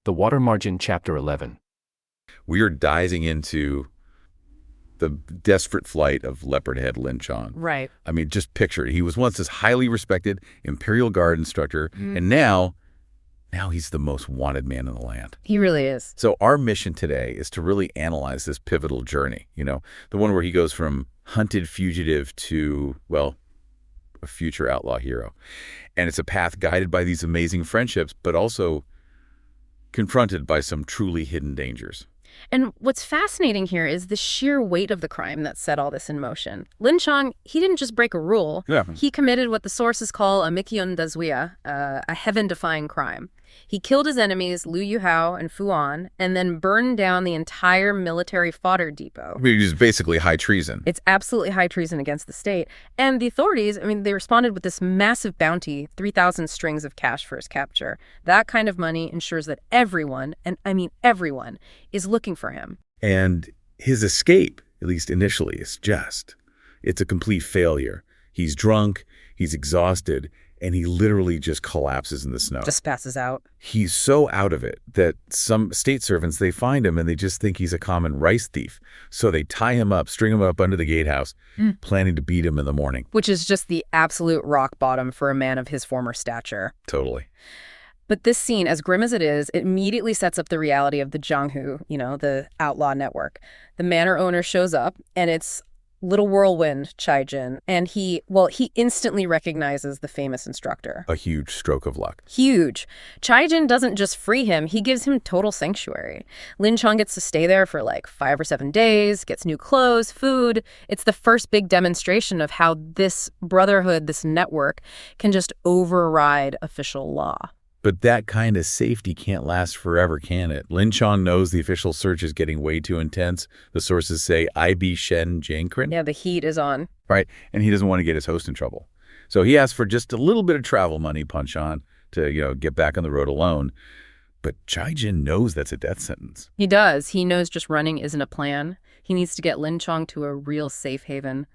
The Water Margin, Chapter 11. We are diving into the desperate flight of Leopardhead Lin Chong. Right. I mean, just picture it. He was once this highly respected Imperial Guard instructor, and now he's the most wanted man in the land. He really is. So our mission today is to really analyze this pivotal journey, the one where he goes from hunted fugitive to, well, a future outlaw hero. And it's a path guided by these amazing friendships, but also confronted by some truly hidden dangers. And what's fascinating here is the sheer weight of the crime that set all this in motion. Lin Chong, he didn't just break a rule. Yeah. He committed what the sources call a Mikyun Dazuya, a heaven-defying crime. He killed his enemies, Liu Yuhao and Fu An, and then burned down the entire military fodder depot. I mean, it's basically high treason. It's absolutely high treason against the state. And the authorities, they responded with this massive bounty, 3,000 strings of cash for his capture. That kind of money ensures that everyone, and I mean everyone, is looking for him. And his escape, at least initially, it's a complete failure. He's drunk, he's exhausted, and he literally just collapses in the snow. Just passes out. He's so out of it that some state servants, they find him and they just think he's a common rice thief. So they tie him up, string him up under the gatehouse, planning to beat him in the morning. Which is just the absolute rock bottom for a man of his former stature. Totally. But this scene, as grim as it is, it immediately sets up the reality of the Jianghu, the outlaw network. The manor owner shows up, and it's Little Whirlwind Chai Jin, and he instantly recognizes the famous instructor. A huge stroke of luck. Huge. Chai Jin doesn't just free him, he gives him total sanctuary. Lin Chong gets to stay there for like 5 or 7 days, gets new clothes, food. It's the first big demonstration of how this brotherhood, this network, can just override official law. But that kind of safety can't last forever, can it? Lin Chong knows the official search is getting way too intense. The sources say IB Shen Jankrin. Yeah, the heat is on. Right, and he doesn't want to get his host in trouble. So he asks for just a little bit of travel money, Punch On, to, get back on the road alone. But Chai Jin knows that's a death sentence. He does. He knows just running isn't a plan. He needs to get Lin Chong to a real safe haven.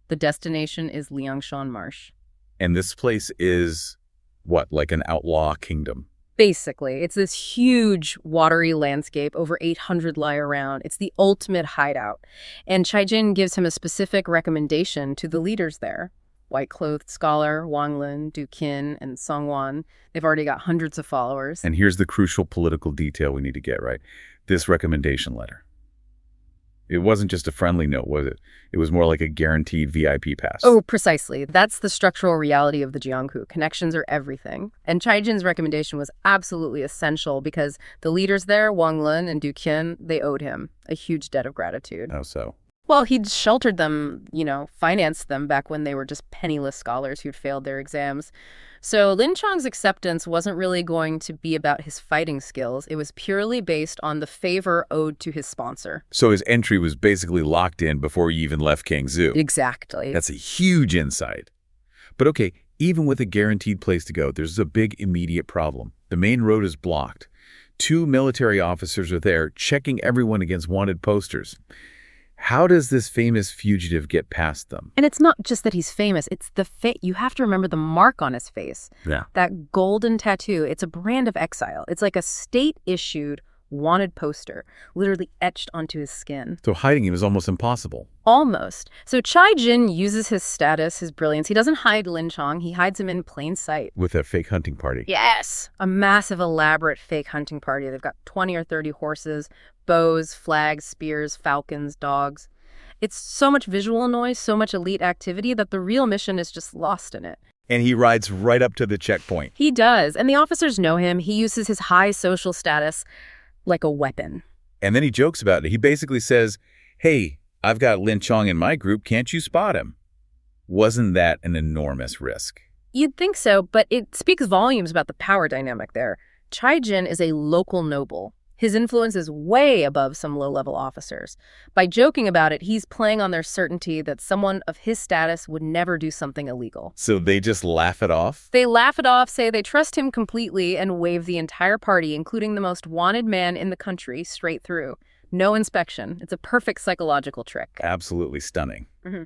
The destination is Liangshan Marsh. And this place is what, like an outlaw kingdom? Basically, it's this huge watery landscape, over 800 lie around. It's the ultimate hideout. And Chai Jin gives him a specific recommendation to the leaders there. White-clothed scholar Wang Lin, Du Qin, and Song Wan. They've already got hundreds of followers. And here's the crucial political detail we need to get right. This recommendation letter. It wasn't just a friendly note, was it? It was more like a guaranteed VIP pass. Oh, precisely. That's the structural reality of the Jianghu. Connections are everything. And Chai Jin's recommendation was absolutely essential because the leaders there, Wang Lin and Du Qin, they owed him a huge debt of gratitude. How so? Well, he'd sheltered them, financed them back when they were just penniless scholars who'd failed their exams. So Lin Chong's acceptance wasn't really going to be about his fighting skills. It was purely based on the favor owed to his sponsor. So his entry was basically locked in before he even left Kangzhou. Exactly. That's a huge insight. But okay, even with a guaranteed place to go, there's a big immediate problem. The main road is blocked. 2 military officers are there checking everyone against wanted posters. How does this famous fugitive get past them? And it's not just that he's famous. It's the you have to remember the mark on his face. Yeah. That golden tattoo. It's a brand of exile. It's like a state-issued wanted poster, literally etched onto his skin. So hiding him is almost impossible. Almost. So Chai Jin uses his status, his brilliance. He doesn't hide Lin Chong. He hides him in plain sight. With a fake hunting party. Yes! A massive, elaborate fake hunting party. They've got 20 or 30 horses, bows, flags, spears, falcons, dogs. It's so much visual noise, so much elite activity that the real mission is just lost in it. And he rides right up to the checkpoint. He does. And the officers know him. He uses his high social status like a weapon. And then he jokes about it. He basically says, hey, I've got Lin Chong in my group. Can't you spot him? Wasn't that an enormous risk? You'd think so, but it speaks volumes about the power dynamic there. Chai Jin is a local noble. His influence is way above some low-level officers. By joking about it, he's playing on their certainty that someone of his status would never do something illegal. So they just laugh it off? They laugh it off, say they trust him completely, and wave the entire party, including the most wanted man in the country, straight through. No inspection. It's a perfect psychological trick. Absolutely stunning. Mm-hmm.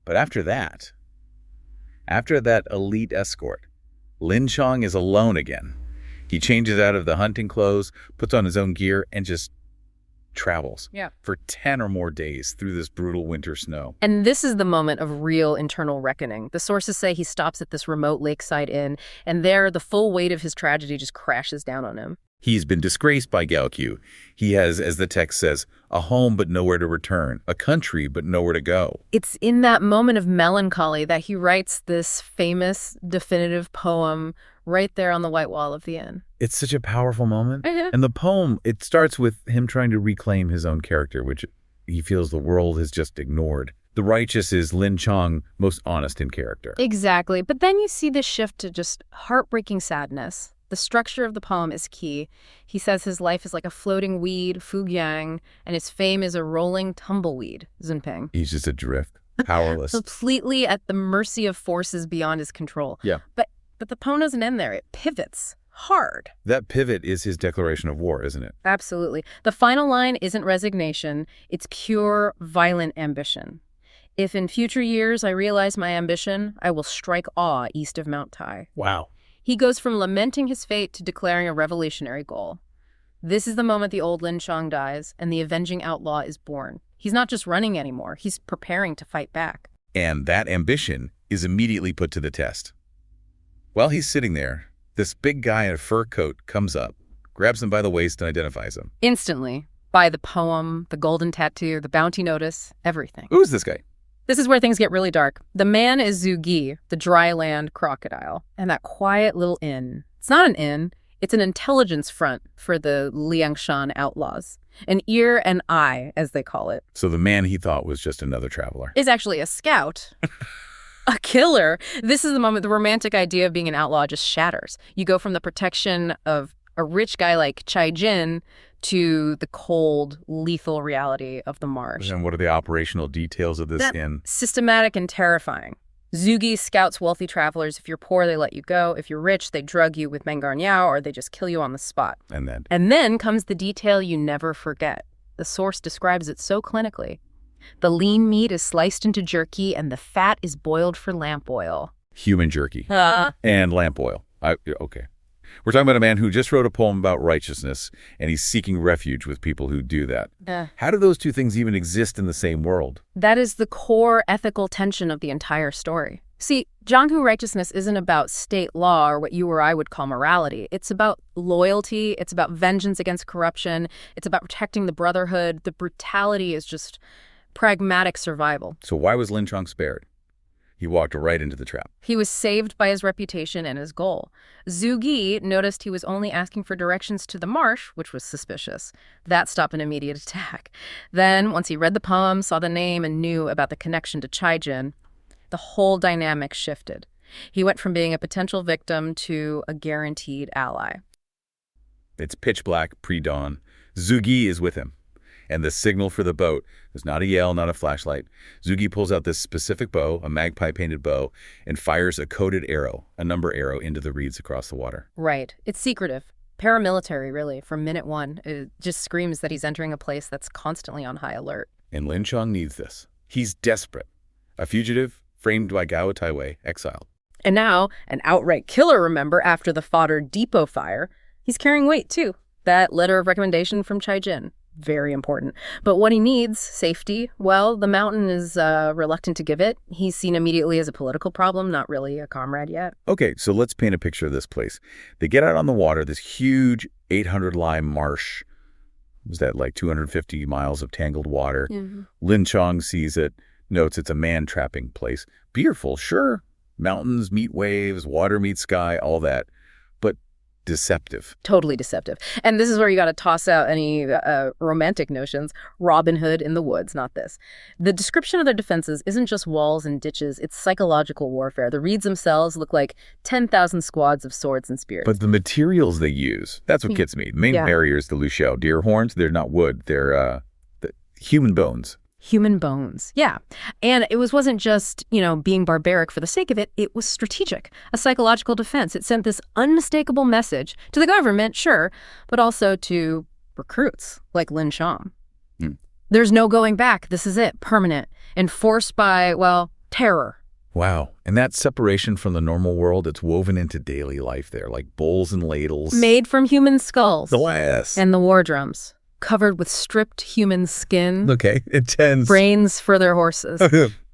But after that elite escort, Lin Chong is alone again. He changes out of the hunting clothes, puts on his own gear, and just travels for 10 or more days through this brutal winter snow. And this is the moment of real internal reckoning. The sources say he stops at this remote lakeside inn, and there the full weight of his tragedy just crashes down on him. He's been disgraced by Gaokyu. He has, as the text says, a home but nowhere to return, a country but nowhere to go. It's in that moment of melancholy that he writes this famous, definitive poem right there on the white wall of the inn. It's such a powerful moment. And the poem, it starts with him trying to reclaim his own character, which he feels the world has just ignored. The righteous is Lin Chong, most honest in character. Exactly. But then you see the shift to just heartbreaking sadness. The structure of the poem is key. He says his life is like a floating weed, Fugyang, and his fame is a rolling tumbleweed, Zunping. He's just adrift, powerless. Completely at the mercy of forces beyond his control. Yeah. But the poem doesn't end there. It pivots hard. That pivot is his declaration of war, isn't it? Absolutely. The final line isn't resignation. It's pure, violent ambition. If in future years I realize my ambition, I will strike awe east of Mount Tai. Wow. He goes from lamenting his fate to declaring a revolutionary goal. This is the moment the old Lin Chong dies, and the avenging outlaw is born. He's not just running anymore. He's preparing to fight back. And that ambition is immediately put to the test. While he's sitting there, this big guy in a fur coat comes up, grabs him by the waist, and identifies him. Instantly. By the poem, the golden tattoo, the bounty notice, everything. Who's this guy? This is where things get really dark. The man is Zhu Gi, the dryland crocodile, and that quiet little inn. It's not an inn. It's an intelligence front for the Liangshan outlaws. An ear and eye, as they call it. So the man he thought was just another traveler is actually a scout. A killer. This is the moment the romantic idea of being an outlaw just shatters. You go from the protection of a rich guy like Chai Jin to the cold, lethal reality of the marsh. And what are the operational details of this inn? Systematic and terrifying. Zhu Gi scouts wealthy travelers. If you're poor, they let you go. If you're rich, they drug you with mangarniao or they just kill you on the spot. And then comes the detail you never forget. The source describes it so clinically. The lean meat is sliced into jerky and the fat is boiled for lamp oil. Human jerky. And lamp oil. Okay. We're talking about a man who just wrote a poem about righteousness, and he's seeking refuge with people who do that. How do those two things even exist in the same world? That is the core ethical tension of the entire story. See, Jianghu righteousness isn't about state law or what you or I would call morality. It's about loyalty. It's about vengeance against corruption. It's about protecting the brotherhood. The brutality is just pragmatic survival. So why was Lin Chong spared? He walked right into the trap. He was saved by his reputation and his goal. Zhu Gi noticed he was only asking for directions to the marsh, which was suspicious. That stopped an immediate attack. Then, once he read the poem, saw the name, and knew about the connection to Chai Jin, the whole dynamic shifted. He went from being a potential victim to a guaranteed ally. It's pitch black, pre-dawn. Zhu Gi is with him. And the signal for the boat is not a yell, not a flashlight. Zhu Gi pulls out this specific bow, a magpie-painted bow, and fires a coded arrow, a number arrow, into the reeds across the water. Right. It's secretive. Paramilitary, really, from minute one. It just screams that he's entering a place that's constantly on high alert. And Lin Chong needs this. He's desperate. A fugitive, framed by Gao Taiwei, exiled. And now, an outright killer, remember, after the Fodder Depot fire. He's carrying weight, too. That letter of recommendation from Chai Jin. Very important. But what he needs, safety, well, the mountain is reluctant to give it. He's seen immediately as a political problem, not really a comrade yet. Okay, so let's paint a picture of this place. They get out on the water, this huge 800-li marsh. Was that like 250 miles of tangled water? Mm-hmm. Lin Chong sees it, notes it's a man-trapping place. Beautiful, sure. Mountains meet waves, water meets sky, all that. But deceptive. Totally deceptive. And this is where you got to toss out any romantic notions. Robin Hood in the woods, not this. The description of their defenses isn't just walls and ditches. It's psychological warfare. The reeds themselves look like 10,000 squads of swords and spears. But the materials they use, that's what gets me. The main barrier is the Luxiao deer horns. They're not wood. They're human bones. Human bones. Yeah. And it wasn't just, being barbaric for the sake of it. It was strategic, a psychological defense. It sent this unmistakable message to the government, sure, but also to recruits like Lin Chong. There's no going back. This is it. Permanent. Enforced by, terror. Wow. And that separation from the normal world, it's woven into daily life there, like bowls and ladles. Made from human skulls. The YS. And the war drums, covered with stripped human skin. Okay, intense. Brains for their horses,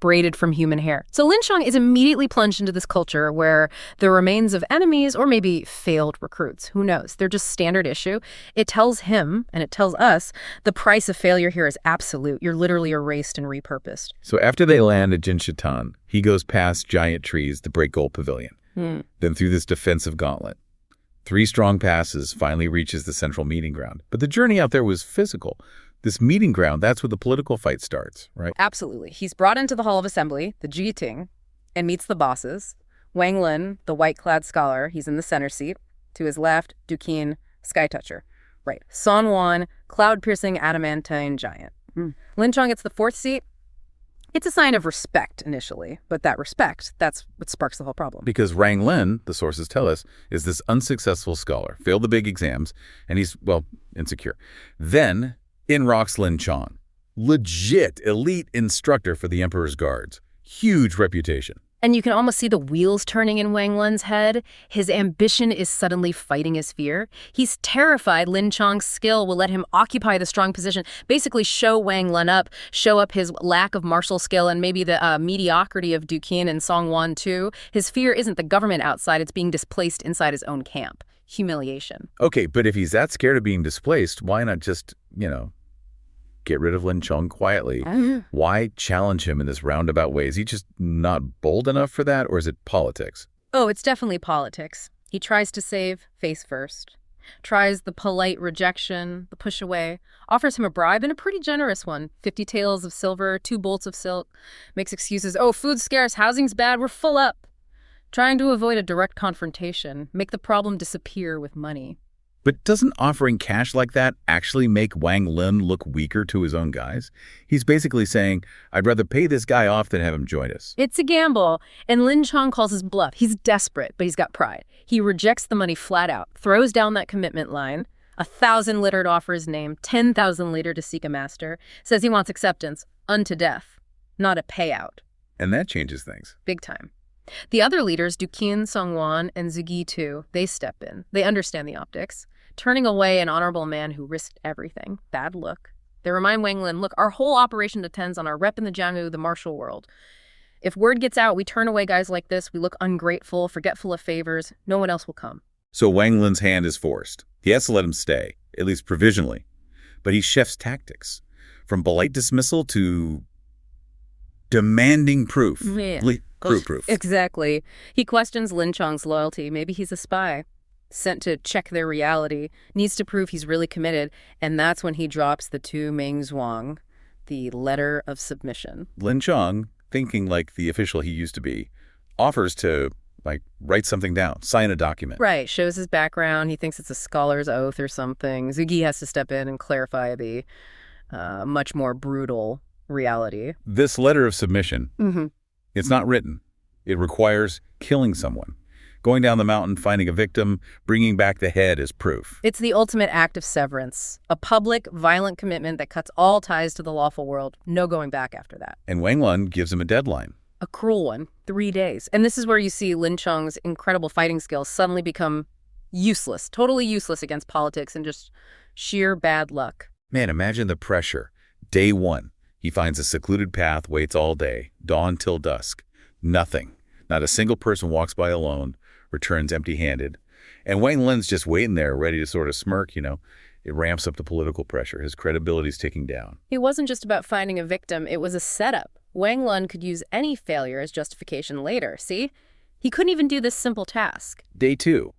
braided from human hair. So Liangshan is immediately plunged into this culture where the remains of enemies or maybe failed recruits, who knows? They're just standard issue. It tells him, and it tells us, the price of failure here is absolute. You're literally erased and repurposed. So after they land at Jinshitan, he goes past giant trees to break Gold Pavilion, then through this defensive gauntlet. 3 strong passes, finally reaches the central meeting ground. But the journey out there was physical. This meeting ground, that's where the political fight starts, right? Absolutely. He's brought into the Hall of Assembly, the Jiting, and meets the bosses. Wang Lin, the white-clad scholar, he's in the center seat. To his left, Duquesne, Skytoucher. Right. Son Wan, cloud-piercing adamantine giant. Lin Chong gets the 4th seat. It's a sign of respect initially, but that respect, that's what sparks the whole problem. Because Wang Lin, the sources tell us, is this unsuccessful scholar, failed the big exams, and he's, well, insecure. Then in rocks Lin Chong, legit elite instructor for the Emperor's Guards. Huge reputation. And you can almost see the wheels turning in Wang Lin's head. His ambition is suddenly fighting his fear. He's terrified Lin Chong's skill will let him occupy the strong position, basically show Wang Lin up, show up his lack of martial skill and maybe the mediocrity of Duquesne and Song Wan too. His fear isn't the government outside, it's being displaced inside his own camp. Humiliation. Okay, but if he's that scared of being displaced, why not just, get rid of Lin Chong quietly? Why challenge him in this roundabout way? Is he just not bold enough for that, or is it politics? Oh, it's definitely politics. He tries to save face first, tries the polite rejection, the push away, offers him a bribe, and a pretty generous one. 50 taels of silver, 2 bolts of silk, makes excuses. Oh, food's scarce, housing's bad, we're full up. Trying to avoid a direct confrontation, make the problem disappear with money. But doesn't offering cash like that actually make Wang Lin look weaker to his own guys? He's basically saying, I'd rather pay this guy off than have him join us. It's a gamble, and Lin Chong calls his bluff. He's desperate, but he's got pride. He rejects the money flat out, throws down that commitment line, 1,000 liter to offer his name, 10,000 liter to seek a master, says he wants acceptance, unto death, not a payout. And that changes things. Big time. The other leaders, Duquesne, Songwan, and Zugi too, they step in. They understand the optics. Turning away an honorable man who risked everything. Bad look. They remind Wang Lin, look, our whole operation depends on our rep in the Jianghu, the martial world. If word gets out, we turn away guys like this, we look ungrateful, forgetful of favors, no one else will come. So Wang Lin's hand is forced. He has to let him stay, at least provisionally. But he chefs tactics. From polite dismissal to demanding proof. Yeah. Proof. Exactly. He questions Lin Chong's loyalty. Maybe he's a spy, sent to check their reality, needs to prove he's really committed, and that's when he drops the Tu Ming Zhuang, the letter of submission. Lin Chong, thinking like the official he used to be, offers to, write something down, sign a document. Right, shows his background. He thinks it's a scholar's oath or something. Zugi has to step in and clarify the much more brutal reality. This letter of submission, it's not written. It requires killing someone. Going down the mountain, finding a victim, bringing back the head as proof. It's the ultimate act of severance, a public, violent commitment that cuts all ties to the lawful world. No going back after that. And Wang Lin gives him a deadline. A cruel one, 3 days. And this is where you see Lin Chong's incredible fighting skills suddenly become useless, totally useless against politics and just sheer bad luck. Man, imagine the pressure. Day 1, he finds a secluded path, waits all day, dawn till dusk. Nothing. Not a single person walks by alone, returns empty-handed. And Wang Lin's just waiting there, ready to sort of smirk, It ramps up the political pressure. His credibility's ticking down. It wasn't just about finding a victim. It was a setup. Wang Lin could use any failure as justification later, see? He couldn't even do this simple task. Day 2.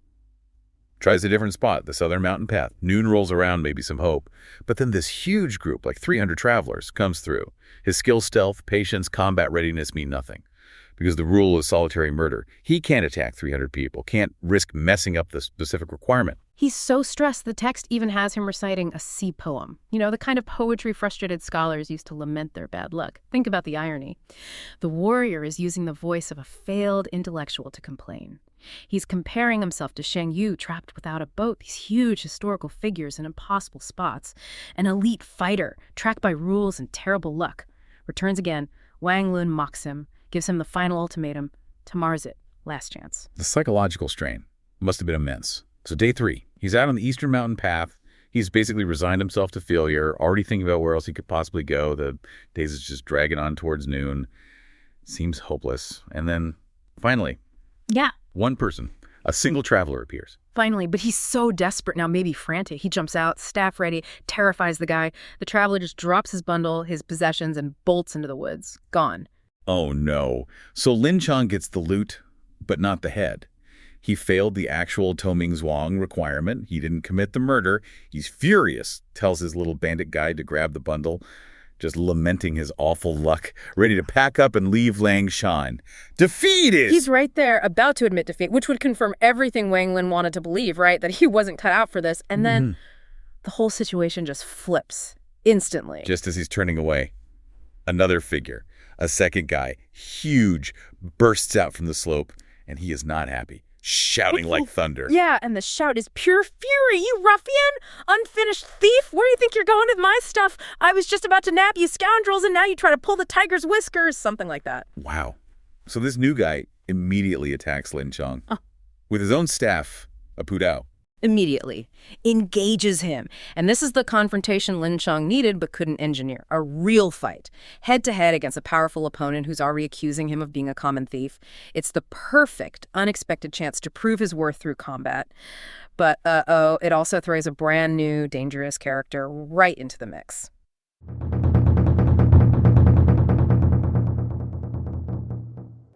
Tries a different spot, the southern mountain path. Noon rolls around, maybe some hope. But then this huge group, like 300 travelers, comes through. His skill, stealth, patience, combat readiness mean nothing. Because the rule is solitary murder. He can't attack 300 people, can't risk messing up the specific requirement. He's so stressed, the text even has him reciting a sea poem. The kind of poetry frustrated scholars used to lament their bad luck. Think about the irony. The warrior is using the voice of a failed intellectual to complain. He's comparing himself to Shang Yu, trapped without a boat, these huge historical figures in impossible spots. An elite fighter, tracked by rules and terrible luck. Returns again. Wang Lin mocks him, gives him the final ultimatum. Tomorrow's it. Last chance. The psychological strain must have been immense. So day 3, he's out on the Eastern Mountain Path. He's basically resigned himself to failure, already thinking about where else he could possibly go. The days is just dragging on towards noon. Seems hopeless. And then, finally, Yeah. one person, a single traveler appears. Finally, but he's so desperate now, maybe frantic. He jumps out, staff ready, terrifies the guy. The traveler just drops his bundle, his possessions, and bolts into the woods. Gone. Oh no. So Liangshan gets the loot, but not the head. He failed the actual Toming Zhuang requirement. He didn't commit the murder. He's furious, tells his little bandit guide to grab the bundle, just lamenting his awful luck, ready to pack up and leave Liangshan. Defeated! He's right there, about to admit defeat, which would confirm everything Wang Lin wanted to believe, right? That he wasn't cut out for this. And then the whole situation just flips instantly. Just as he's turning away, another figure, a second guy, huge, bursts out from the slope, and he is not happy, shouting like thunder. Yeah, and the shout is pure fury. You ruffian! Unfinished thief! Where do you think you're going with my stuff? I was just about to nab you scoundrels, and now you try to pull the tiger's whiskers. Something like that. Wow. So this new guy immediately attacks Liangshan with his own staff, a pudao. Immediately. Engages him. And this is the confrontation Liangshan needed but couldn't engineer. A real fight. Head-to-head against a powerful opponent who's already accusing him of being a common thief. It's the perfect, unexpected chance to prove his worth through combat. But, it also throws a brand new, dangerous character right into the mix.